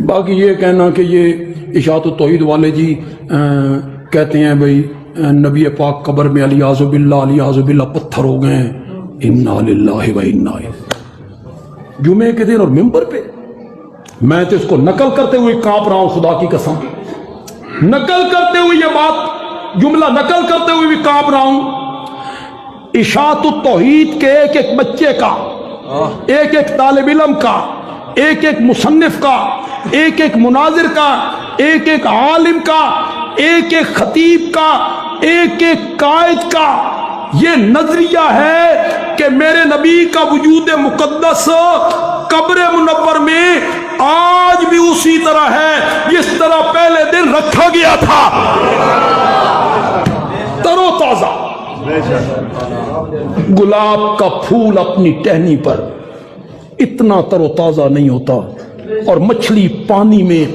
बाकी ये कहना कि ये इशाअत तौहीद वाले जी कहते हैं भाई नबी पाक कब्र में अलियाज़ुबिल्लाह पत्थर हो गए, इन्ना लिल्लाहि व इन्ना इलैहि। जुमे के दिन और मिंबर पे मैं तो इसको नकल करते हुए कांप रहा हूं, खुदा की कसम, नकल करते हुए ये बात जुमला नकल करते हुए भी कांप रहा हूं। इशाअत तौहीद के एक एक बच्चे का, एक एक तालिब इल्म का, एक एक मुसन्निफ का, एक एक मुनाजिर का, एक एक आलिम का, एक एक खतीब का, एक एक कायद का ये नजरिया है कि मेरे नबी का वजूद मुकद्दस कब्र मुनव्वर में आज भी उसी तरह है जिस तरह पहले दिन रखा गया था, तरोताजा। गुलाब का फूल अपनी टहनी पर इतना तरोताजा नहीं होता और मछली पानी में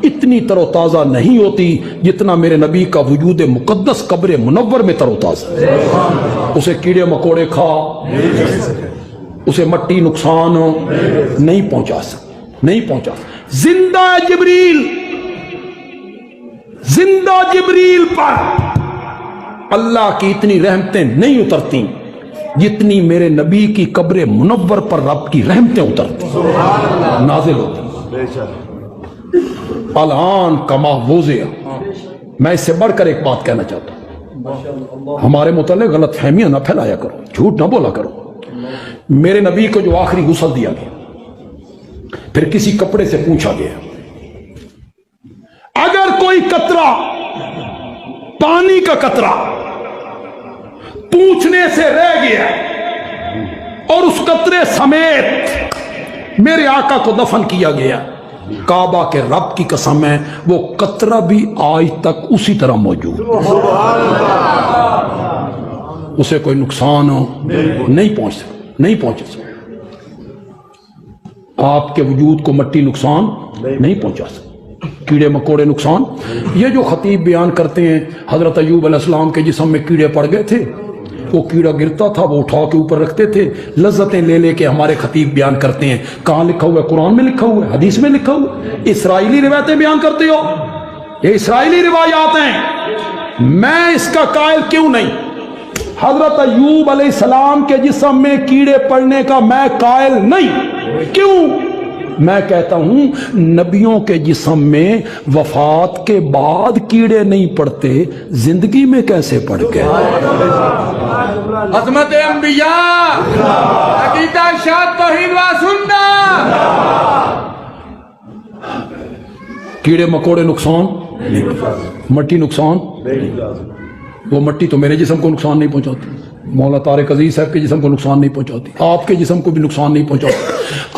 इतनी तरोताजा नहीं होती जितना मेरे नबी का वजूद मुकद्दस कब्र मुनव्वर में तरोताजा। उसे कीड़े मकोड़े खा, उसे मट्टी नुकसान नहीं पहुंचा जिंदा जिब्रील पर अल्लाह की इतनी रहमतें नहीं उतरती जितनी मेरे नबी की कब्र मुनव्वर पर रब की रहमतें उतरती नाजिल होती। अलान कमा वोज़िया। मैं इससे बढ़कर एक बात कहना चाहता हूं, हमारे मुताल्लिक़ गलत फहमियां ना फैलाया करो, झूठ ना बोला करो। मेरे नबी को जो आखिरी गुस्ल दिया गया, फिर किसी कपड़े से पूछा गया, अगर कोई कतरा, पानी का कतरा पूछने से रह गया और उस कतरे समेत मेरे आका को दफन किया गया, काबा के रब की कसम है वो कतरा भी आज तक उसी तरह मौजूद, उसे कोई नुकसान नहीं पहुंच सकता। आपके वजूद को मट्टी नुकसान नहीं पहुंचा सकती, कीड़े मकोड़े नुकसान। ये जो खतीब बयान करते हैं हजरत अय्यूब अलैहिस्सलाम के जिस्म में कीड़े पड़ गए थे, वो कीड़ा गिरता था वो उठा के ऊपर रखते थे, लज्जतें ले लेके हमारे खतीब बयान करते हैं। कहां लिखा हुआ है? कुरान में लिखा हुआ है, हदीस में लिखा हुआ है। इसराइली रिवायतें बयान करते हो, ये इसराइली रिवायात हैं, मैं इसका कायल क्यों नहीं? हजरत अय्यूब अलैहिस्सलाम के जिस्म में कीड़े पड़ने का मैं कायल नहीं, क्यों? मैं कहता हूं नबियों के जिस्म में वफात के बाद कीड़े नहीं पड़ते, जिंदगी में कैसे पड़ गए? अज़मत अंबिया, अकीदा इरशाद तौहीद व सुन्नत। कीड़े मकोड़े नुकसान नहीं, मट्टी नुकसान, वो मट्टी तो मेरे जिस्म को नुकसान नहीं पहुंचाती, मौला तारिक अजीज साहब के जिस्म को नुकसान नहीं पहुंचाती, आपके जिस्म को भी नुकसान नहीं पहुंचाती।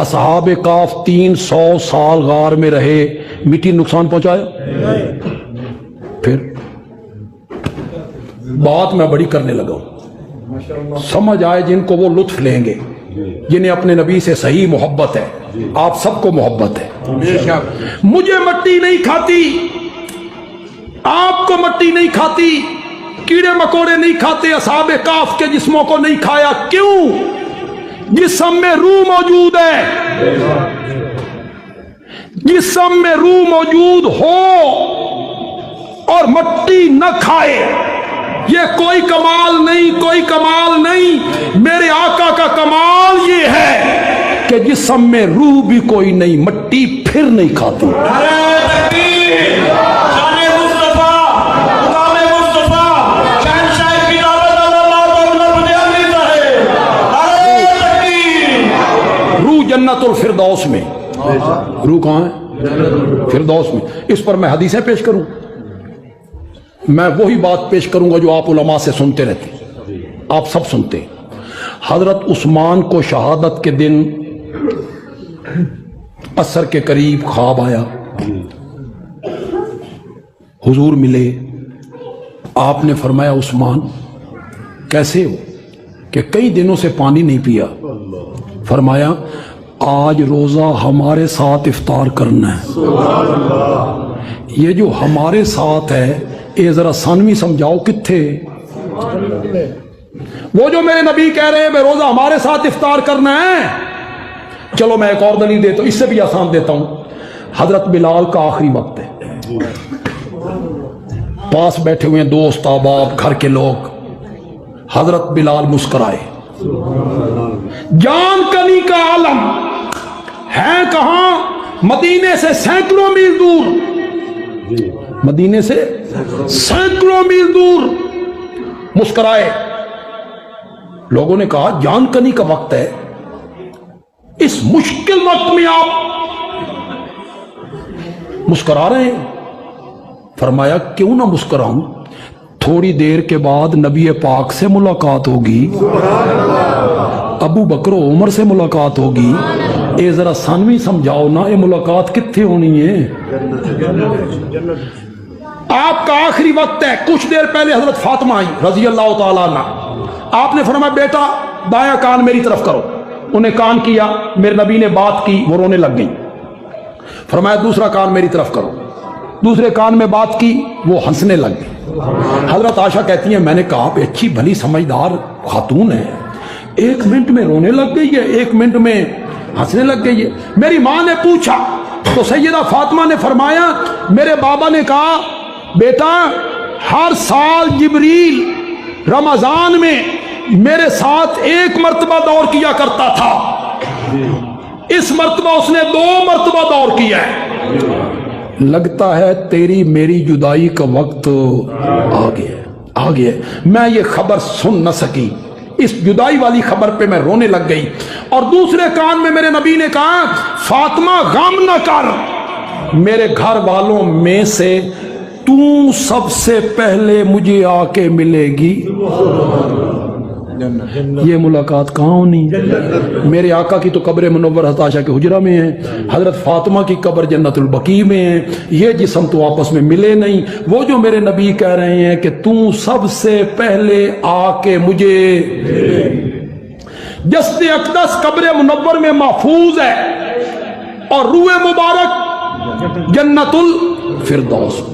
असहाब काफ 300 साल गार में रहे, मिट्टी नुकसान पहुंचाया? फिर बात मैं बड़ी करने लगा हूं, समझ आए जिनको वो लुत्फ लेंगे, जिन्हें अपने नबी से सही मोहब्बत है। आप सबको मोहब्बत है, मुझे मट्टी नहीं खाती, आपको मट्टी नहीं खाती, कीड़े मकोड़े नहीं खाते, असहाबे काफ के जिस्मों को नहीं खाया, क्यों? जिस्म में रूह मौजूद है, जिस्म में रूह मौजूद हो और मट्टी न खाए, ये कोई कमाल नहीं, कोई कमाल नहीं। मेरे आका का कमाल ये है कि जिस्म में रूह भी कोई नहीं, मट्टी फिर नहीं खाती। जन्नतुल फिरदौस में, रूह कहां है? फिरदौस में। इस पर मैं हदीसें पेश करूं, मैं वही बात पेश करूंगा जो आप उलमा से सुनते रहते, आप सब सुनते। हजरत उस्मान को शहादत के दिन असर के करीब ख्वाब आया, हुजूर मिले, आपने फरमाया उस्मान कैसे हो? कि कई दिनों से पानी नहीं पिया। फरमाया आज रोजा हमारे साथ इफ्तार करना है। ये जो हमारे साथ है ये जरा सानवी समझाओ किथे? वो जो मेरे नबी कह रहे हैं मैं रोजा हमारे साथ इफ्तार करना है, चलो मैं एक और दलील देता हूं, इससे भी आसान देता हूं। हजरत बिलाल का आखिरी वक्त है, पास बैठे हुए हैं दोस्त अहबाब घर के लोग। हजरत बिलाल मुस्कुराए, जान कनी का आलम है कहां, मदीने से सैकड़ों मील दूर, मदीने से सैकड़ों मील दूर। मुस्कुराए। लोगों ने कहा जान कनी का वक्त है, इस मुश्किल वक्त में आप मुस्कुरा रहे हैं। फरमाया क्यों ना मुस्कुराऊं, थोड़ी देर के बाद नबी पाक से मुलाकात होगी, अबू बकर उमर से मुलाकात होगी। ये जरा सानवी समझाओ ना, ये मुलाकात कितने होनी है? आपका आखिरी वक्त है। कुछ देर पहले हजरत फातिमा आई रजी अल्लाह तआला अन्हा। आपने फरमाया बेटा दाया कान मेरी तरफ करो। उन्हें कान किया, मेरे नबी ने बात की, वो रोने लग गई। फरमाया दूसरा कान मेरी तरफ करो। दूसरे कान में बात की, वो हंसने लग गई। हजरत आशा कहती है मैंने कहा अच्छी भली समझदार खातून है, 1 मिनट में रोने लग गई है, 1 मिनट में हंसने लग गई है। मेरी मां ने पूछा तो सैयदा फातिमा ने फरमाया मेरे बाबा ने कहा बेटा हर साल जिब्रील रमजान में मेरे साथ 1 मर्तबा दौर किया करता था, इस मर्तबा उसने 2 मर्तबा दौर किया है। लगता है तेरी मेरी जुदाई का वक्त आ गया। मैं ये खबर सुन न सकी, इस जुदाई वाली खबर पे मैं रोने लग गई। और दूसरे कान में मेरे नबी ने कहा फातिमा गम न कर, मेरे घर वालों में से तू सबसे पहले मुझे आके मिलेगी। ये मुलाकात कहाँ होनी? मेरे आका की तो कब्र मुनव्वर हज़रत आयशा के हुजरा में है, हजरत फातिमा की कब्र जन्नतुल बकी में है। ये जिस्म तो आपस में मिले नहीं। वो जो मेरे नबी कह रहे हैं कि तू सबसे पहले आके मुझे, जस्ते अक़दस कब्र मुनव्वर में महफूज है और रूए मुबारक जन्नतुल फिरदौस।